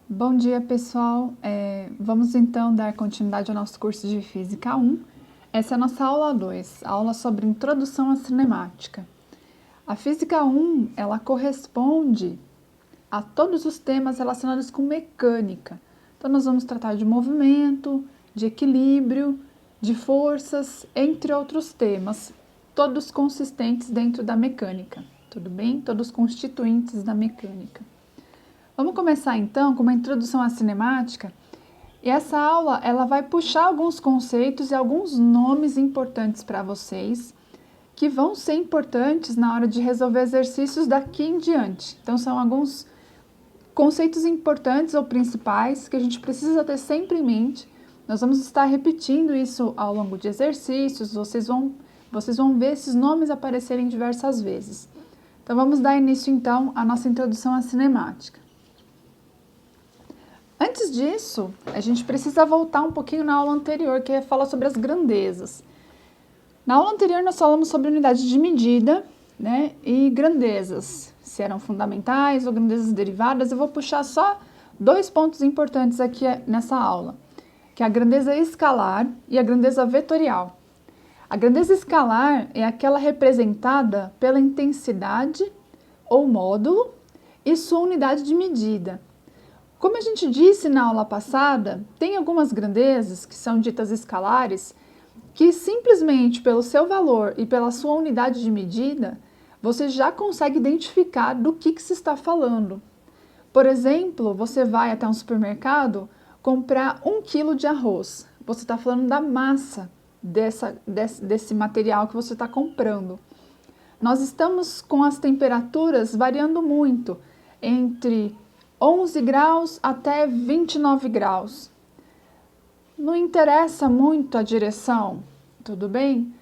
Bom dia, pessoal. Vamos então dar continuidade ao nosso curso de Física 1. Essa é a nossa aula 2, a aula sobre Introdução à Cinemática. A Física 1, ela corresponde a todos os temas relacionados com mecânica. Então, nós vamos tratar de movimento, de equilíbrio, de forças, entre outros temas, todos consistentes dentro da mecânica, tudo bem? Todos constituintes da mecânica. Vamos começar então com uma introdução à cinemática. E essa aula ela vai puxar alguns conceitos e alguns nomes importantes para vocês, que vão ser importantes na hora de resolver exercícios daqui em diante. Então são alguns conceitos importantes ou principais que a gente precisa ter sempre em mente. Nós vamos estar repetindo isso ao longo de exercícios, vocês vão ver esses nomes aparecerem diversas vezes. Então vamos dar início então à nossa introdução à cinemática. Antes disso, a gente precisa voltar um pouquinho na aula anterior, que é falar sobre as grandezas. Na aula anterior, nós falamos sobre unidade de medida, né, e grandezas, se eram fundamentais ou grandezas derivadas. Eu vou puxar só dois pontos importantes aqui nessa aula, que é a grandeza escalar e a grandeza vetorial. A grandeza escalar é aquela representada pela intensidade ou módulo e sua unidade de medida. Como a gente disse na aula passada, tem algumas grandezas que são ditas escalares que simplesmente pelo seu valor e pela sua unidade de medida, você já consegue identificar do que se está falando. Por exemplo, você vai até um supermercado comprar 1 quilo de arroz. Você está falando da massa desse material que você está comprando. Nós estamos com as temperaturas variando muito, entre 11 graus até 29 graus. Não interessa muito a direção, tudo bem?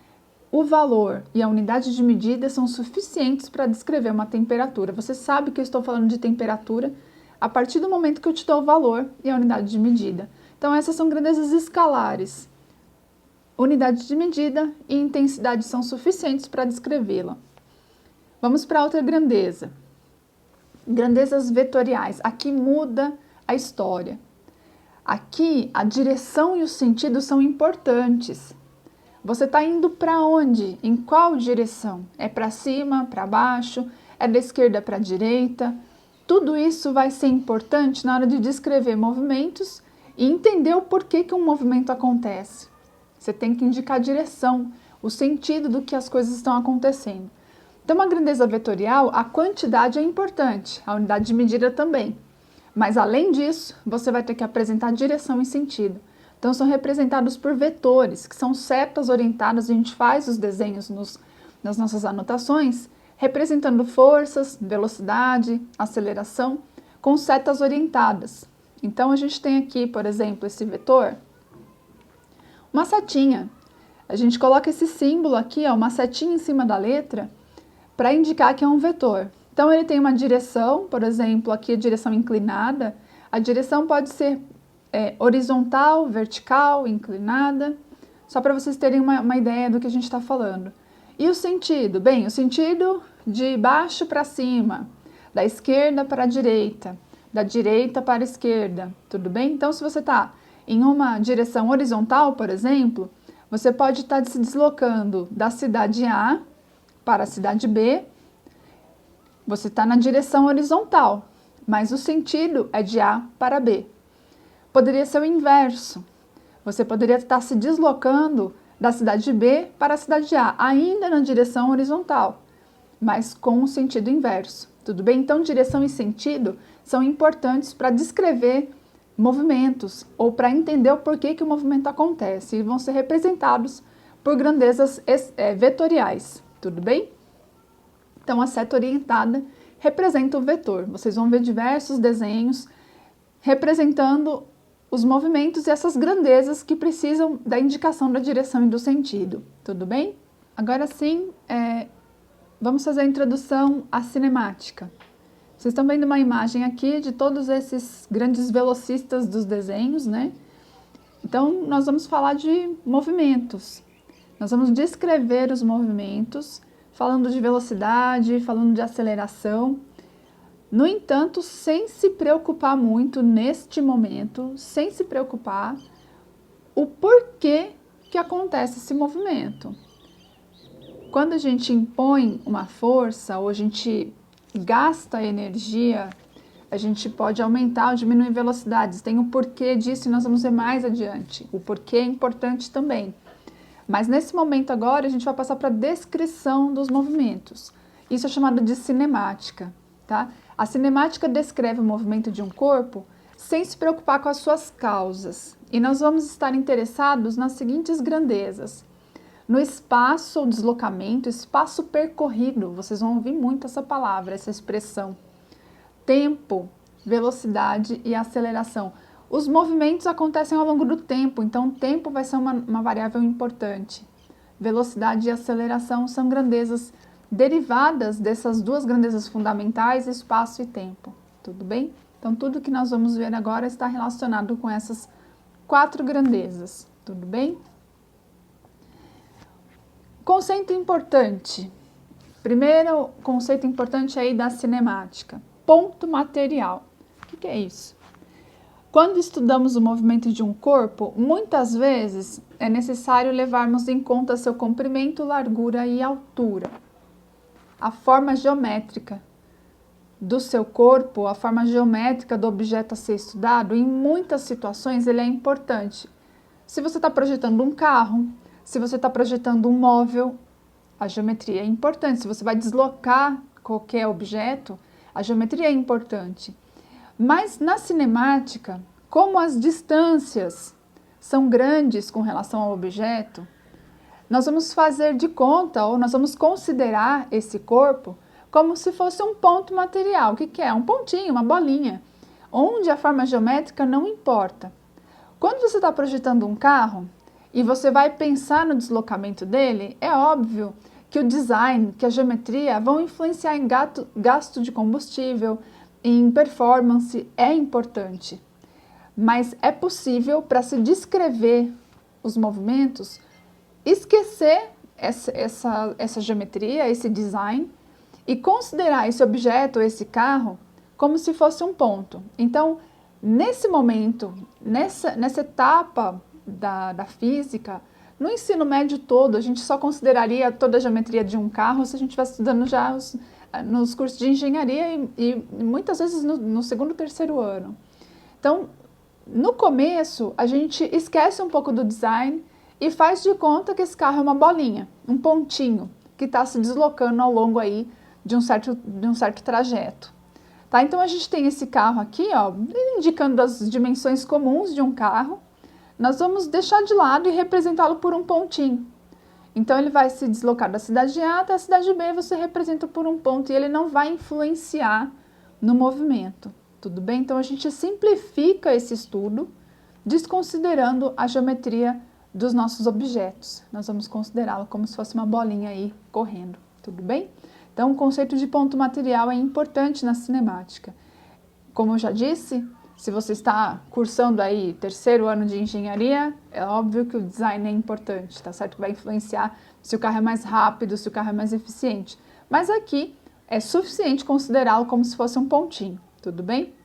O valor e a unidade de medida são suficientes para descrever uma temperatura. Você sabe que eu estou falando de temperatura a partir do momento que eu te dou o valor e a unidade de medida. Então, essas são grandezas escalares. Unidade de medida e intensidade são suficientes para descrevê-la. Vamos para outra grandeza. Grandezas vetoriais. Aqui muda a história. Aqui a direção e o sentido são importantes. Você está indo para onde? Em qual direção? É para cima, para baixo? É da esquerda para a direita? Tudo isso vai ser importante na hora de descrever movimentos e entender o porquê que um movimento acontece. Você tem que indicar a direção, o sentido do que as coisas estão acontecendo. Então, uma grandeza vetorial, a quantidade é importante, a unidade de medida também. Mas, além disso, você vai ter que apresentar direção e sentido. Então, são representados por vetores, que são setas orientadas, a gente faz os desenhos nas nossas anotações, representando forças, velocidade, aceleração, com setas orientadas. Então, a gente tem aqui, por exemplo, esse vetor, uma setinha. A gente coloca esse símbolo aqui, uma setinha em cima da letra, para indicar que é um vetor. Então, ele tem uma direção, por exemplo, aqui a direção inclinada. A direção pode ser horizontal, vertical, inclinada, só para vocês terem uma ideia do que a gente está falando. E o sentido? Bem, o sentido de baixo para cima, da esquerda para a direita, da direita para a esquerda, tudo bem? Então, se você está em uma direção horizontal, por exemplo, você pode estar se deslocando da cidade A para a cidade B, você está na direção horizontal, mas o sentido é de A para B. Poderia ser o inverso. Você poderia estar se deslocando da cidade B para a cidade A, ainda na direção horizontal, mas com o sentido inverso. Tudo bem? Então, direção e sentido são importantes para descrever movimentos ou para entender o porquê que o movimento acontece e vão ser representados por grandezas vetoriais. Tudo bem? Então, a seta orientada representa o vetor. Vocês vão ver diversos desenhos representando os movimentos e essas grandezas que precisam da indicação da direção e do sentido. Tudo bem? Agora sim, vamos fazer a introdução à cinemática. Vocês estão vendo uma imagem aqui de todos esses grandes velocistas dos desenhos, né? Então, nós vamos falar de movimentos. Nós vamos descrever os movimentos, falando de velocidade, falando de aceleração. No entanto, sem se preocupar muito neste momento, sem se preocupar o porquê que acontece esse movimento. Quando a gente impõe uma força ou a gente gasta energia, a gente pode aumentar ou diminuir velocidades. Tem o porquê disso e nós vamos ver mais adiante. O porquê é importante também. Mas nesse momento agora a gente vai passar para a descrição dos movimentos. Isso é chamado de cinemática, tá? A cinemática descreve o movimento de um corpo sem se preocupar com as suas causas. E nós vamos estar interessados nas seguintes grandezas. No espaço ou deslocamento, espaço percorrido, vocês vão ouvir muito essa palavra, essa expressão. Tempo, velocidade e aceleração. Os movimentos acontecem ao longo do tempo, então o tempo vai ser uma variável importante. Velocidade e aceleração são grandezas derivadas dessas duas grandezas fundamentais, espaço e tempo. Tudo bem? Então tudo que nós vamos ver agora está relacionado com essas 4 grandezas. Tudo bem? Conceito importante. Primeiro conceito importante aí da cinemática. Ponto material. O que é isso? Quando estudamos o movimento de um corpo, muitas vezes é necessário levarmos em conta seu comprimento, largura e altura. A forma geométrica do seu corpo, a forma geométrica do objeto a ser estudado, em muitas situações ele é importante. Se você está projetando um carro, se você está projetando um móvel, a geometria é importante. Se você vai deslocar qualquer objeto, a geometria é importante. Mas na cinemática, como as distâncias são grandes com relação ao objeto, nós vamos fazer de conta, ou nós vamos considerar esse corpo como se fosse um ponto material. O que é? Um pontinho, uma bolinha, onde a forma geométrica não importa. Quando você está projetando um carro e você vai pensar no deslocamento dele, é óbvio que o design, que a geometria vão influenciar em gasto de combustível, em performance, é importante. Mas é possível, para se descrever os movimentos, esquecer essa geometria, esse design, e considerar esse objeto, esse carro, como se fosse um ponto. Então, nesse momento, nessa etapa da física, no ensino médio todo, a gente só consideraria toda a geometria de um carro se a gente estivesse estudando já nos cursos de engenharia e muitas vezes no segundo, terceiro ano. Então, no começo, a gente esquece um pouco do design e faz de conta que esse carro é uma bolinha, um pontinho, que está se deslocando ao longo aí de um certo trajeto. Tá? Então, a gente tem esse carro aqui, ó, indicando as dimensões comuns de um carro. Nós vamos deixar de lado e representá-lo por um pontinho. Então, ele vai se deslocar da cidade A até a cidade B, você representa por um ponto e ele não vai influenciar no movimento. Tudo bem? Então, a gente simplifica esse estudo, desconsiderando a geometria dos nossos objetos. Nós vamos considerá-lo como se fosse uma bolinha aí correndo. Tudo bem? Então, o conceito de ponto material é importante na cinemática. Como eu já disse, se você está cursando aí terceiro ano de engenharia, é óbvio que o design é importante, tá certo? Que vai influenciar se o carro é mais rápido, se o carro é mais eficiente. Mas aqui é suficiente considerá-lo como se fosse um pontinho, tudo bem?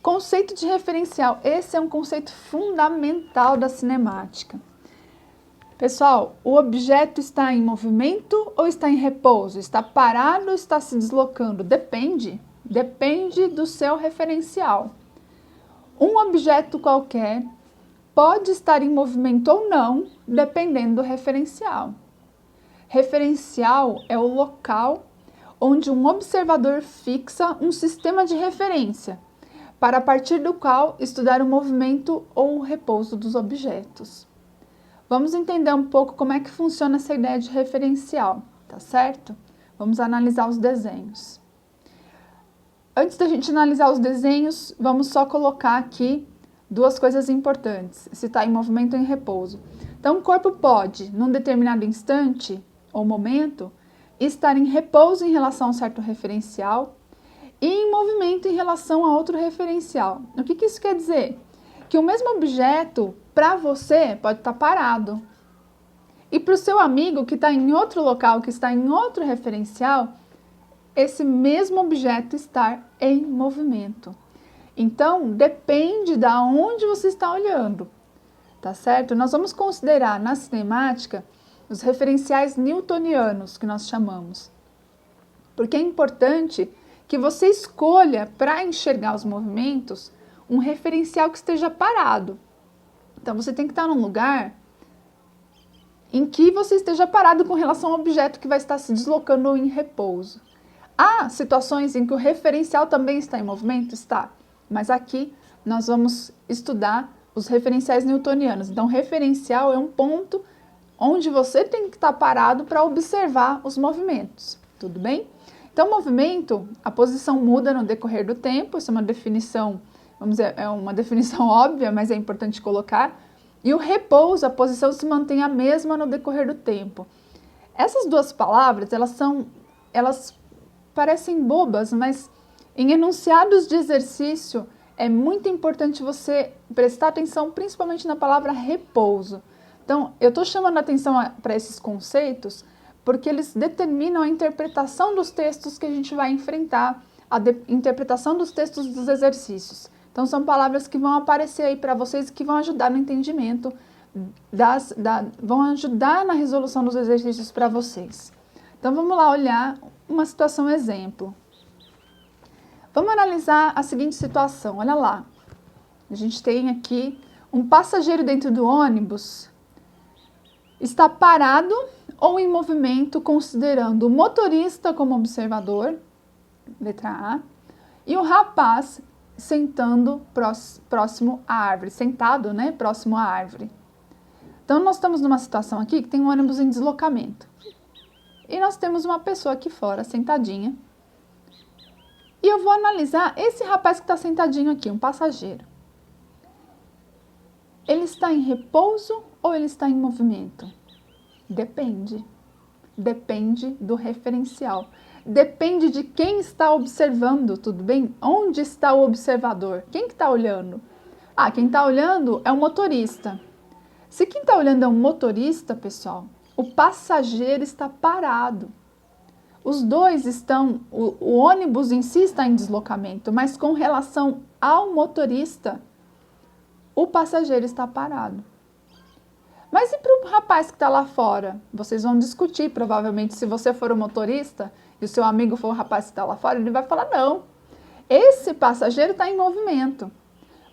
Conceito de referencial. Esse é um conceito fundamental da cinemática. Pessoal, o objeto está em movimento ou está em repouso? Está parado ou está se deslocando? Depende do seu referencial. Um objeto qualquer pode estar em movimento ou não, dependendo do referencial. Referencial é o local onde um observador fixa um sistema de referência, para a partir do qual estudar o movimento ou o repouso dos objetos. Vamos entender um pouco como é que funciona essa ideia de referencial, tá certo? Vamos analisar os desenhos. Antes da gente analisar os desenhos, vamos só colocar aqui duas coisas importantes, se está em movimento ou em repouso. Então, o corpo pode, num determinado instante ou momento, estar em repouso em relação a um certo referencial e em movimento em relação a outro referencial. O que isso quer dizer? Que o mesmo objeto, para você, pode estar parado. E para o seu amigo que está em outro local, que está em outro referencial, esse mesmo objeto estar em movimento. Então, depende de onde você está olhando, tá certo? Nós vamos considerar na cinemática os referenciais newtonianos, que nós chamamos. Porque é importante que você escolha, para enxergar os movimentos, um referencial que esteja parado. Então, você tem que estar num lugar em que você esteja parado com relação ao objeto que vai estar se deslocando ou em repouso. Há situações em que o referencial também está em movimento? Está. Mas aqui nós vamos estudar os referenciais newtonianos. Então, referencial é um ponto onde você tem que estar parado para observar os movimentos. Tudo bem? Então, movimento, a posição muda no decorrer do tempo. Isso é uma definição, vamos dizer, é uma definição óbvia, mas é importante colocar. E o repouso, a posição se mantém a mesma no decorrer do tempo. Essas duas palavras, elas parecem bobas, mas em enunciados de exercício é muito importante você prestar atenção, principalmente na palavra repouso. Então, eu estou chamando a atenção para esses conceitos porque eles determinam a interpretação dos textos que a gente vai enfrentar, a interpretação dos textos dos exercícios. Então, são palavras que vão aparecer aí para vocês e que vão ajudar no entendimento, vão ajudar na resolução dos exercícios para vocês. Então, vamos lá olhar uma situação exemplo. Vamos analisar a seguinte situação, olha lá. A gente tem aqui um passageiro dentro do ônibus, está parado ou em movimento, considerando o motorista como observador, letra A, e o rapaz sentando próximo à árvore, sentado, né, próximo à árvore. Então, nós estamos numa situação aqui que tem um ônibus em deslocamento. E nós temos uma pessoa aqui fora, sentadinha. E eu vou analisar esse rapaz que está sentadinho aqui, um passageiro. Ele está em repouso ou ele está em movimento? Depende. Depende do referencial. Depende de quem está observando, tudo bem? Onde está o observador? Quem que está olhando? Ah, quem está olhando é o motorista. Se quem está olhando é um motorista, pessoal, o passageiro está parado. Os dois estão, o ônibus em si está em deslocamento, mas com relação ao motorista, o passageiro está parado. Mas e para o rapaz que está lá fora? Vocês vão discutir, provavelmente, se você for o motorista e o seu amigo for o rapaz que está lá fora, ele vai falar, não, esse passageiro está em movimento.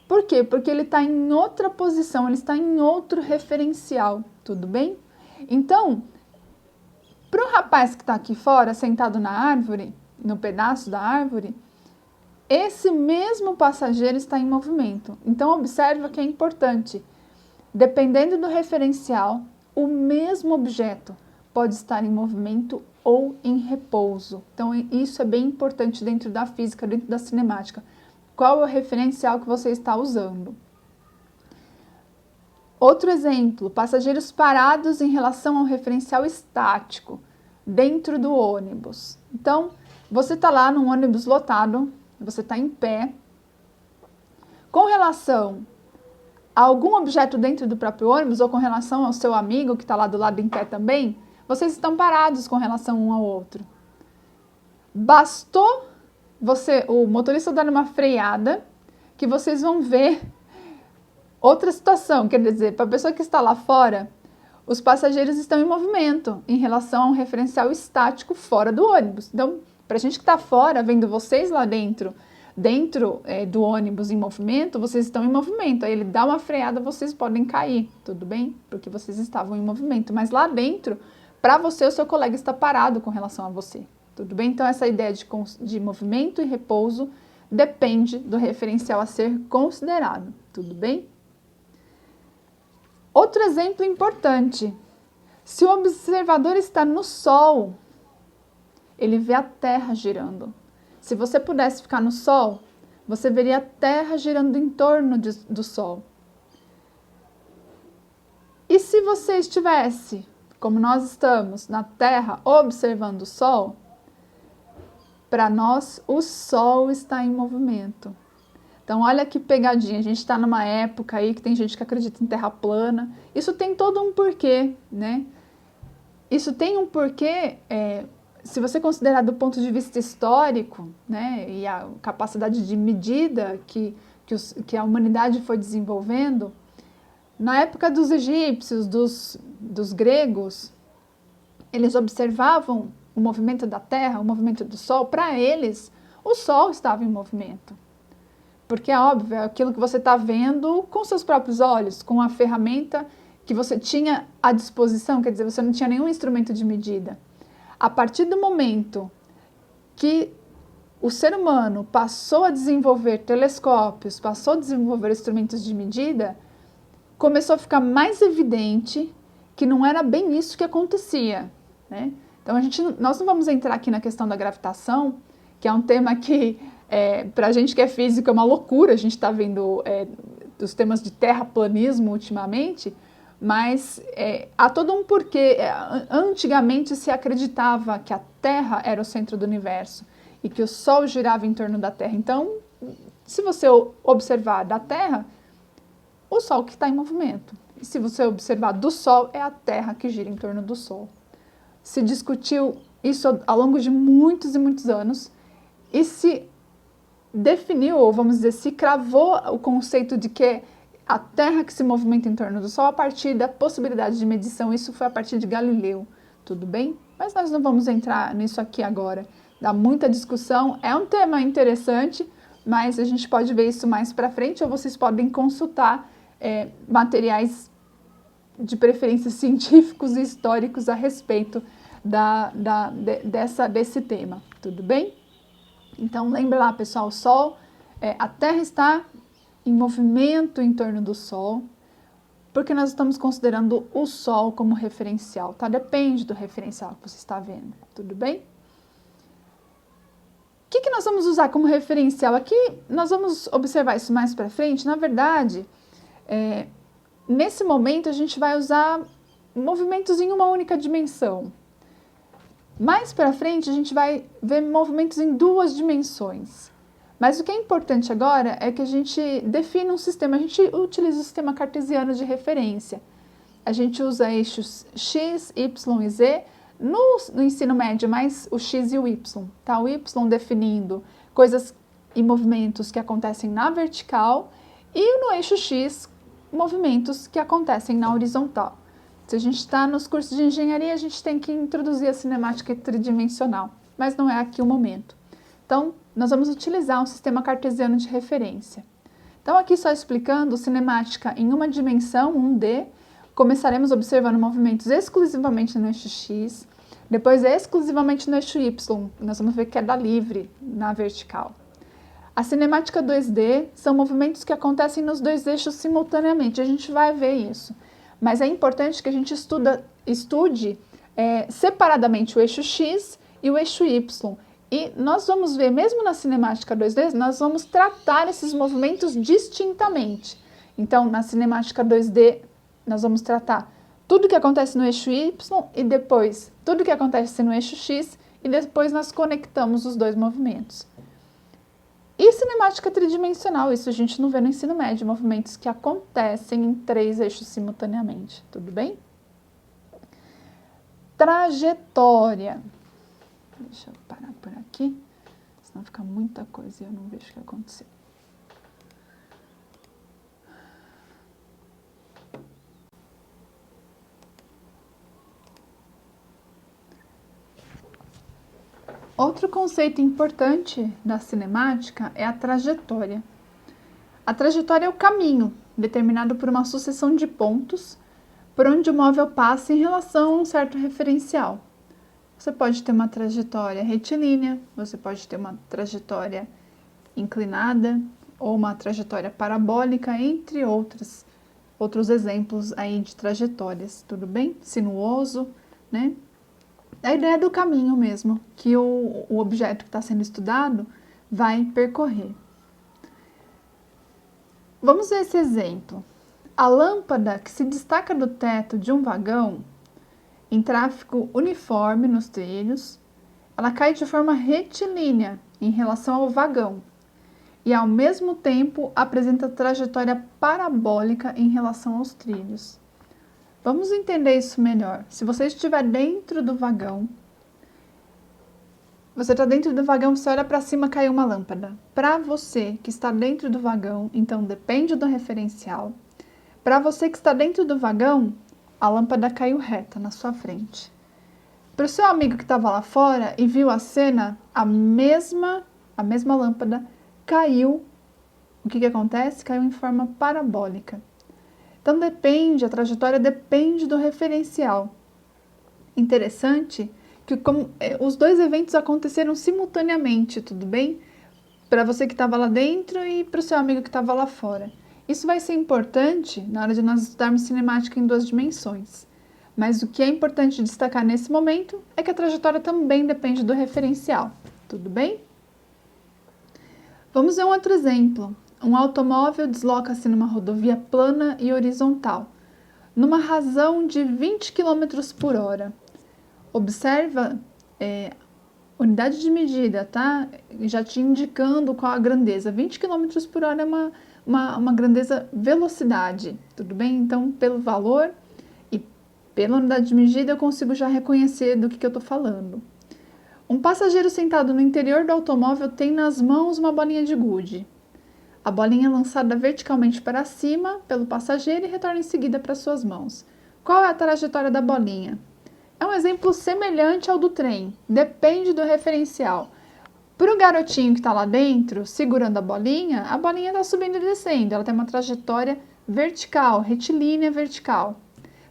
Por quê? Porque ele está em outra posição, ele está em outro referencial, tudo bem? Então, para o rapaz que está aqui fora, sentado na árvore, no pedaço da árvore, esse mesmo passageiro está em movimento. Então, observa que é importante. Dependendo do referencial, o mesmo objeto pode estar em movimento ou em repouso. Então, isso é bem importante dentro da física, dentro da cinemática. Qual é o referencial que você está usando? Outro exemplo, passageiros parados em relação ao referencial estático, dentro do ônibus. Então, você está lá num ônibus lotado, você está em pé. Com relação a algum objeto dentro do próprio ônibus ou com relação ao seu amigo que está lá do lado em pé também, vocês estão parados com relação um ao outro. Bastou o motorista dar uma freada que vocês vão ver outra situação, quer dizer, para a pessoa que está lá fora, os passageiros estão em movimento em relação a um referencial estático fora do ônibus. Então, para a gente que está fora, vendo vocês lá dentro do ônibus em movimento, vocês estão em movimento. Aí ele dá uma freada, vocês podem cair, tudo bem? Porque vocês estavam em movimento. Mas lá dentro, para você, o seu colega está parado com relação a você, tudo bem? Então, essa ideia de movimento e repouso depende do referencial a ser considerado, tudo bem? Outro exemplo importante. Se o observador está no Sol, ele vê a Terra girando. Se você pudesse ficar no Sol, você veria a Terra girando em torno do Sol. E se você estivesse, como nós estamos, na Terra, observando o Sol, para nós, o Sol está em movimento. Então, olha que pegadinha. A gente está numa época aí que tem gente que acredita em terra plana. Isso tem todo um porquê, né? Isso tem um porquê se você considerar do ponto de vista histórico, né, e a capacidade de medida que a humanidade foi desenvolvendo, na época dos egípcios, dos gregos, eles observavam o movimento da Terra, o movimento do Sol. Para eles, o Sol estava em movimento. Porque é óbvio, é aquilo que você está vendo com seus próprios olhos, com a ferramenta que você tinha à disposição, quer dizer, você não tinha nenhum instrumento de medida. A partir do momento que o ser humano passou a desenvolver telescópios, passou a desenvolver instrumentos de medida, começou a ficar mais evidente que não era bem isso que acontecia, né? Então, nós não vamos entrar aqui na questão da gravitação, que é um tema que, para a gente que é físico, é uma loucura. A gente está vendo os temas de terraplanismo ultimamente, mas há todo um porquê. Antigamente se acreditava que a Terra era o centro do universo e que o Sol girava em torno da Terra. Então, se você observar da Terra, o Sol que está em movimento. E se você observar do Sol, é a Terra que gira em torno do Sol. Se discutiu isso ao longo de muitos e muitos anos e se definiu, ou vamos dizer, se cravou o conceito de que a Terra que se movimenta em torno do Sol a partir da possibilidade de medição. Isso foi a partir de Galileu, tudo bem? Mas nós não vamos entrar nisso aqui agora. Dá muita discussão, é um tema interessante, mas a gente pode ver isso mais para frente, ou vocês podem consultar materiais de preferência científicos e históricos a respeito desse tema, tudo bem? Então, lembra lá, pessoal, o Sol, a Terra está em movimento em torno do Sol, porque nós estamos considerando o Sol como referencial, tá? Depende do referencial que você está vendo, tudo bem? O que nós vamos usar como referencial? Aqui nós vamos observar isso mais para frente. Na verdade, nesse momento a gente vai usar movimentos em uma única dimensão. Mais para frente a gente vai ver movimentos em duas dimensões. Mas o que é importante agora é que a gente defina um sistema, a gente utiliza o sistema cartesiano de referência. A gente usa eixos x, y e z, no ensino médio mais o x e o y, tá? O y definindo coisas e movimentos que acontecem na vertical e no eixo x, movimentos que acontecem na horizontal. Se a gente está nos cursos de engenharia, a gente tem que introduzir a cinemática tridimensional, mas não é aqui o momento. Então, nós vamos utilizar um sistema cartesiano de referência. Então, aqui só explicando cinemática em uma dimensão, 1D, começaremos observando movimentos exclusivamente no eixo X, depois exclusivamente no eixo Y, nós vamos ver queda livre na vertical. A cinemática 2D são movimentos que acontecem nos dois eixos simultaneamente, a gente vai ver isso. Mas é importante que a gente estude separadamente o eixo X e o eixo Y. E nós vamos ver, mesmo na cinemática 2D, nós vamos tratar esses movimentos distintamente. Então, na cinemática 2D, nós vamos tratar tudo que acontece no eixo Y e depois tudo que acontece no eixo X e depois nós conectamos os dois movimentos. E cinemática tridimensional, isso a gente não vê no ensino médio, movimentos que acontecem em 3 eixos simultaneamente, tudo bem? Trajetória. Deixa eu parar por aqui, senão fica muita coisa e eu não vejo o que aconteceu. Outro conceito importante da cinemática é a trajetória. A trajetória é o caminho, determinado por uma sucessão de pontos, por onde o móvel passa em relação a um certo referencial. Você pode ter uma trajetória retilínea, você pode ter uma trajetória inclinada ou uma trajetória parabólica, entre outros exemplos aí de trajetórias, tudo bem? Sinuoso, né? A ideia é do caminho mesmo, que o objeto que está sendo estudado vai percorrer. Vamos ver esse exemplo. A lâmpada que se destaca do teto de um vagão, em tráfego uniforme nos trilhos, ela cai de forma retilínea em relação ao vagão e, ao mesmo tempo, apresenta trajetória parabólica em relação aos trilhos. Vamos entender isso melhor. Se você estiver dentro do vagão Você está dentro do vagão, você olha para cima, caiu uma lâmpada. Para você que está dentro do vagão, então depende do referencial. Para você que está dentro do vagão, a lâmpada caiu reta na sua frente. Para o seu amigo que estava lá fora e viu a cena, a mesma lâmpada caiu. O que acontece? Caiu em forma parabólica. Então a trajetória depende do referencial. Interessante que os dois eventos aconteceram simultaneamente, tudo bem? Para você que estava lá dentro e para o seu amigo que estava lá fora. Isso vai ser importante na hora de nós estudarmos cinemática em 2 dimensões. Mas o que é importante destacar nesse momento é que a trajetória também depende do referencial, tudo bem? Vamos ver um outro exemplo. Um automóvel desloca-se numa rodovia plana e horizontal, numa razão de 20 km por hora. Observa unidade de medida, tá? Já te indicando qual a grandeza. 20 km por hora é uma grandeza velocidade, tudo bem? Então, pelo valor e pela unidade de medida, eu consigo já reconhecer do que eu estou falando. Um passageiro sentado no interior do automóvel tem nas mãos uma bolinha de gude. A bolinha é lançada verticalmente para cima pelo passageiro e retorna em seguida para suas mãos. Qual é a trajetória da bolinha? É um exemplo semelhante ao do trem, depende do referencial. Para o garotinho que está lá dentro, segurando a bolinha está subindo e descendo, ela tem uma trajetória vertical, retilínea vertical.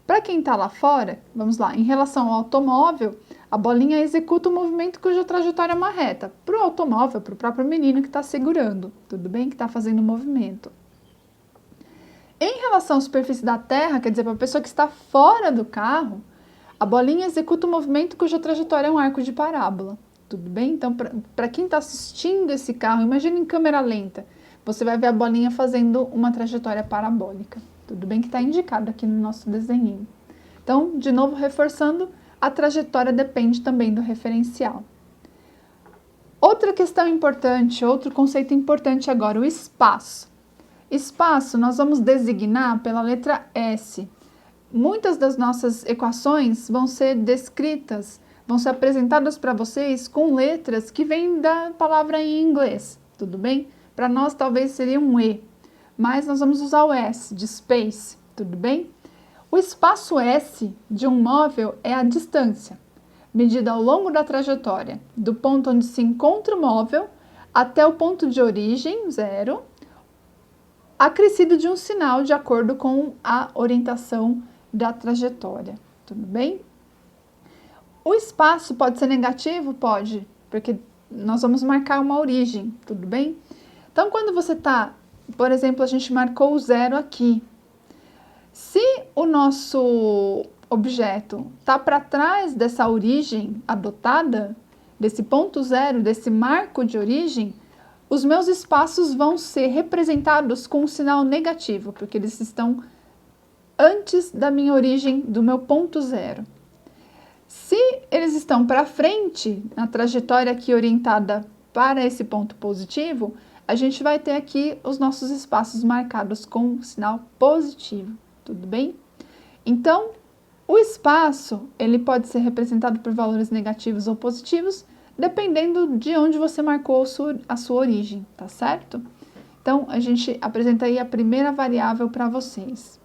Para quem está lá fora, vamos lá, em relação ao automóvel, a bolinha executa um movimento cuja trajetória é uma reta. Para o automóvel, para o próprio menino que está segurando, tudo bem? Que está fazendo o movimento. Em relação à superfície da Terra, quer dizer, para a pessoa que está fora do carro, a bolinha executa um movimento cuja trajetória é um arco de parábola. Tudo bem? Então, para quem está assistindo esse carro, imagina em câmera lenta, você vai ver a bolinha fazendo uma trajetória parabólica. Tudo bem que está indicado aqui no nosso desenho. Então, de novo, reforçando, a trajetória depende também do referencial. Outra questão importante, outro conceito importante agora, o espaço. Espaço nós vamos designar pela letra S. Muitas das nossas equações vão ser descritas, vão ser apresentadas para vocês com letras que vêm da palavra em inglês, tudo bem? Para nós talvez seria um E, mas nós vamos usar o S, de space, tudo bem? O espaço S de um móvel é a distância, medida ao longo da trajetória, do ponto onde se encontra o móvel até o ponto de origem, 0, acrescido de um sinal de acordo com a orientação da trajetória, tudo bem? O espaço pode ser negativo? Pode, porque nós vamos marcar uma origem, tudo bem? Então, quando você está, por exemplo, a gente marcou o 0 aqui. Se o nosso objeto está para trás dessa origem adotada, desse ponto 0, desse marco de origem, os meus espaços vão ser representados com um sinal negativo, porque eles estão antes da minha origem, do meu ponto 0. Se eles estão para frente, na trajetória aqui orientada para esse ponto positivo, a gente vai ter aqui os nossos espaços marcados com um sinal positivo, tudo bem? Então, o espaço, ele pode ser representado por valores negativos ou positivos, dependendo de onde você marcou a sua origem, tá certo? Então, a gente apresenta aí a primeira variável para vocês.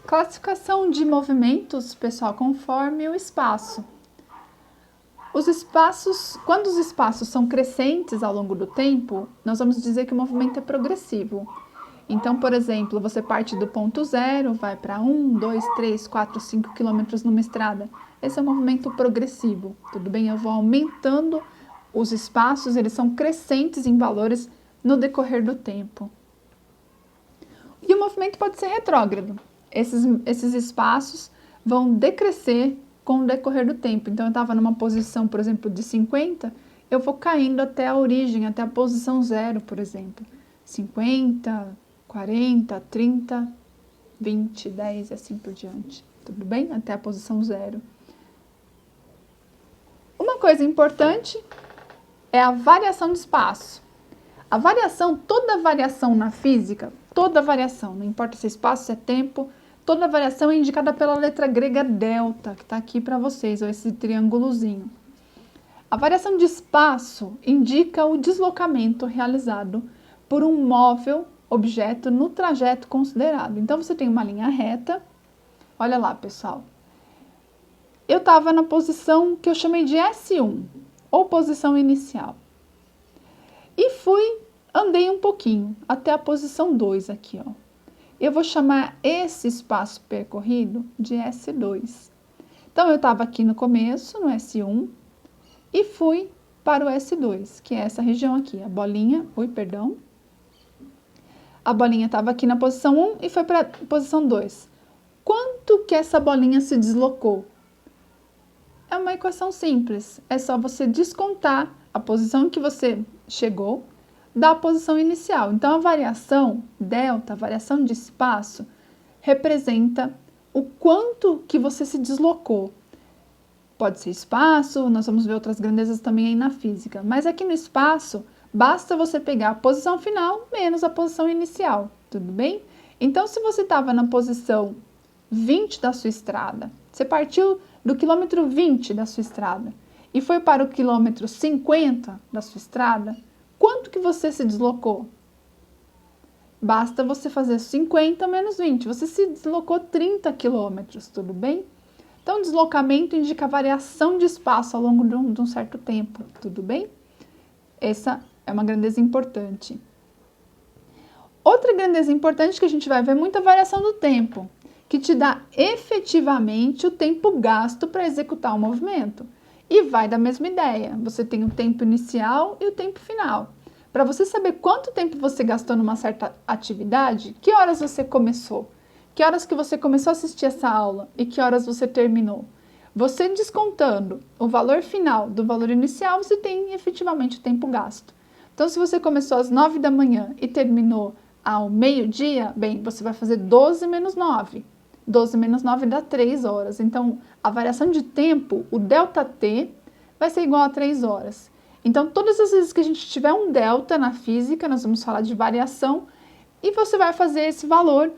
Classificação de movimentos, pessoal, conforme o espaço. Quando os espaços são crescentes ao longo do tempo, nós vamos dizer que o movimento é progressivo. Então, por exemplo, você parte do ponto 0, vai para 1, 2, 3, 4, 5 quilômetros numa estrada. Esse é um movimento progressivo, tudo bem? Eu vou aumentando os espaços, eles são crescentes em valores no decorrer do tempo. E o movimento pode ser retrógrado. Esses espaços vão decrescer com o decorrer do tempo. Então, eu estava numa posição, por exemplo, de 50, eu vou caindo até a origem, até a posição 0, por exemplo. 50, 40, 30, 20, 10 e assim por diante. Tudo bem? Até a posição 0. Uma coisa importante é a variação de espaço. Toda variação na física, toda variação, não importa se é espaço, se é tempo, toda variação é indicada pela letra grega delta, que está aqui para vocês, ou esse triângulozinho. A variação de espaço indica o deslocamento realizado por um móvel objeto no trajeto considerado. Então, você tem uma linha reta. Olha lá, pessoal. Eu estava na posição que eu chamei de S1, ou posição inicial. E andei um pouquinho, até a posição 2 aqui, ó. Eu vou chamar esse espaço percorrido de S2. Então, eu estava aqui no começo, no S1, e fui para o S2, que é essa região aqui, a bolinha, a bolinha estava aqui na posição 1 e foi para a posição 2. Quanto que essa bolinha se deslocou? É uma equação simples, é só você descontar a posição em que você chegou da posição inicial. Então, a variação delta, a variação de espaço, representa o quanto que você se deslocou. Pode ser espaço, nós vamos ver outras grandezas também aí na física, mas aqui no espaço, basta você pegar a posição final menos a posição inicial, tudo bem? Então, se você estava na posição 20 da sua estrada, você partiu do quilômetro 20 da sua estrada e foi para o quilômetro 50 da sua estrada, quanto que você se deslocou? Basta você fazer 50 menos 20, você se deslocou 30 quilômetros, tudo bem? Então, deslocamento indica variação de espaço ao longo de um certo tempo, tudo bem? Essa é uma grandeza importante. Outra grandeza importante que a gente vai ver é muita variação do tempo, que te dá efetivamente o tempo gasto para executar o movimento. E vai da mesma ideia, você tem o tempo inicial e o tempo final. Para você saber quanto tempo você gastou numa certa atividade, que horas você começou? Que horas que você começou a assistir essa aula e que horas você terminou? Você descontando o valor final do valor inicial, você tem efetivamente o tempo gasto. Então, se você começou às 9 da manhã e terminou ao meio-dia, bem, você vai fazer 12 menos 9. 12 menos 9 dá 3 horas. Então, a variação de tempo, o ΔT, vai ser igual a 3 horas. Então, todas as vezes que a gente tiver um delta na física, nós vamos falar de variação, e você vai fazer esse valor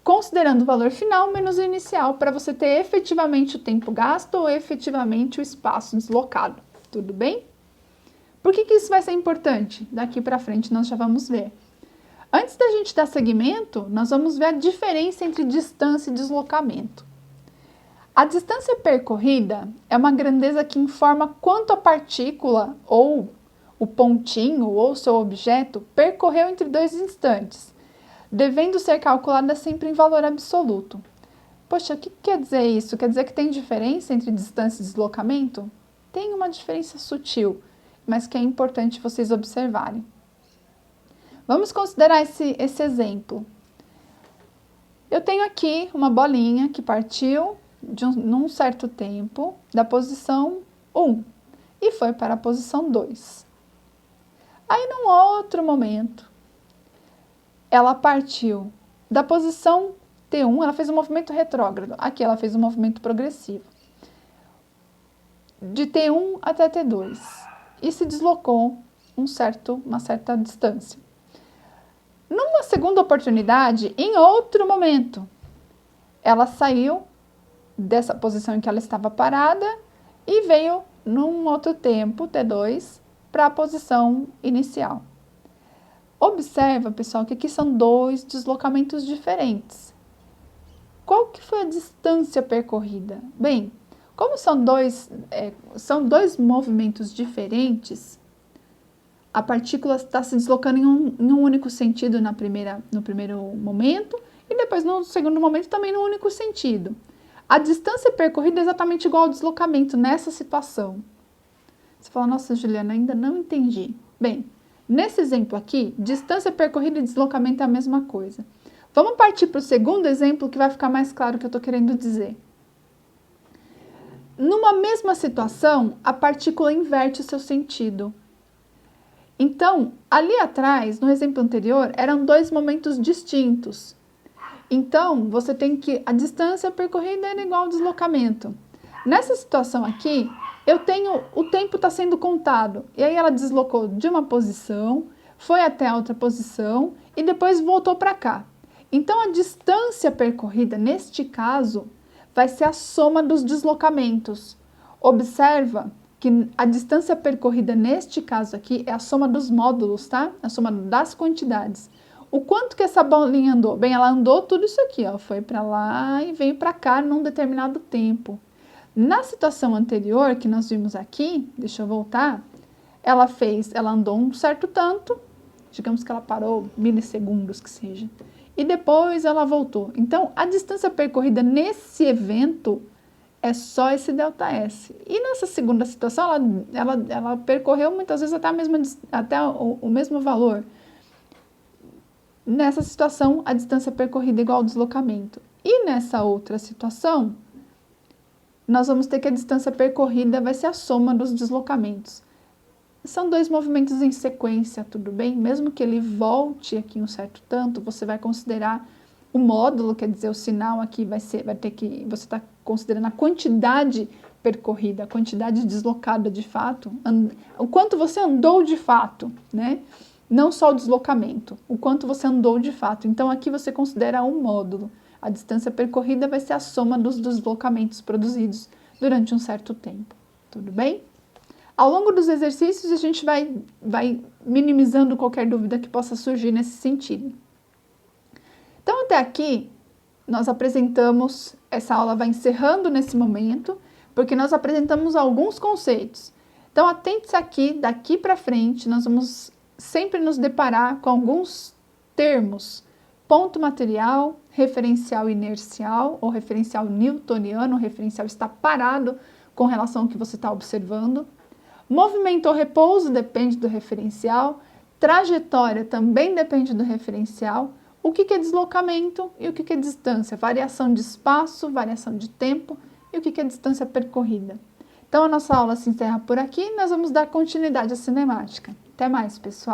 considerando o valor final menos o inicial, para você ter efetivamente o tempo gasto ou efetivamente o espaço deslocado. Tudo bem? Por que isso vai ser importante? Daqui para frente nós já vamos ver. Antes da gente dar seguimento, nós vamos ver a diferença entre distância e deslocamento. A distância percorrida é uma grandeza que informa quanto a partícula ou o pontinho ou o seu objeto percorreu entre dois instantes, devendo ser calculada sempre em valor absoluto. Poxa, o que quer dizer isso? Quer dizer que tem diferença entre distância e deslocamento? Tem uma diferença sutil, mas que é importante vocês observarem. Vamos considerar esse exemplo. Eu tenho aqui uma bolinha que partiu num certo tempo da posição 1 e foi para a posição 2. Aí, num outro momento, ela partiu da posição T1, ela fez um movimento retrógrado. Aqui ela fez um movimento progressivo. De T1 até T2. E se deslocou uma certa distância. Numa segunda oportunidade, em outro momento, ela saiu dessa posição em que ela estava parada e veio num outro tempo, T2, para a posição inicial. Observa, pessoal, que aqui são dois deslocamentos diferentes. Qual que foi a distância percorrida? Bem, como são dois movimentos diferentes, a partícula está se deslocando em um único sentido no primeiro momento e depois no segundo momento também no único sentido. A distância percorrida é exatamente igual ao deslocamento nessa situação. Você fala, nossa, Juliana, ainda não entendi. Bem, nesse exemplo aqui, distância percorrida e deslocamento é a mesma coisa. Vamos partir para o segundo exemplo que vai ficar mais claro o que eu estou querendo dizer. Numa mesma situação, a partícula inverte o seu sentido. Então, ali atrás, no exemplo anterior, eram dois momentos distintos. Então, você tem que a distância percorrida era igual ao deslocamento. Nessa situação aqui, o tempo está sendo contado. E aí ela deslocou de uma posição, foi até a outra posição e depois voltou para cá. Então, a distância percorrida, neste caso, vai ser a soma dos deslocamentos. Observa que a distância percorrida neste caso aqui é a soma dos módulos, tá? A soma das quantidades. O quanto que essa bolinha andou? Bem, ela andou tudo isso aqui, ó, foi para lá e veio para cá num determinado tempo. Na situação anterior que nós vimos aqui, deixa eu voltar, ela andou um certo tanto, digamos que ela parou milissegundos que seja, e depois ela voltou. Então, a distância percorrida nesse evento é só esse ΔS. E nessa segunda situação, ela percorreu muitas vezes até o mesmo valor. Nessa situação, a distância percorrida é igual ao deslocamento. E nessa outra situação, nós vamos ter que a distância percorrida vai ser a soma dos deslocamentos. São dois movimentos em sequência, tudo bem? Mesmo que ele volte aqui um certo tanto, você vai considerar o módulo, quer dizer, o sinal aqui você está considerando a quantidade percorrida, a quantidade deslocada de fato, o quanto você andou de fato, né? Não só o deslocamento, o quanto você andou de fato. Então, aqui você considera um módulo. A distância percorrida vai ser a soma dos deslocamentos produzidos durante um certo tempo. Tudo bem? Ao longo dos exercícios, a gente vai minimizando qualquer dúvida que possa surgir nesse sentido. Então, até aqui, nós apresentamos, essa aula vai encerrando nesse momento, porque nós apresentamos alguns conceitos. Então, atente-se aqui, daqui para frente, nós vamos sempre nos deparar com alguns termos: ponto material, referencial inercial ou referencial newtoniano, o referencial está parado com relação ao que você está observando. Movimento ou repouso depende do referencial, trajetória também depende do referencial. O que é deslocamento e o que é distância? Variação de espaço, variação de tempo e o que é distância percorrida. Então, a nossa aula se encerra por aqui e nós vamos dar continuidade à cinemática. Até mais, pessoal!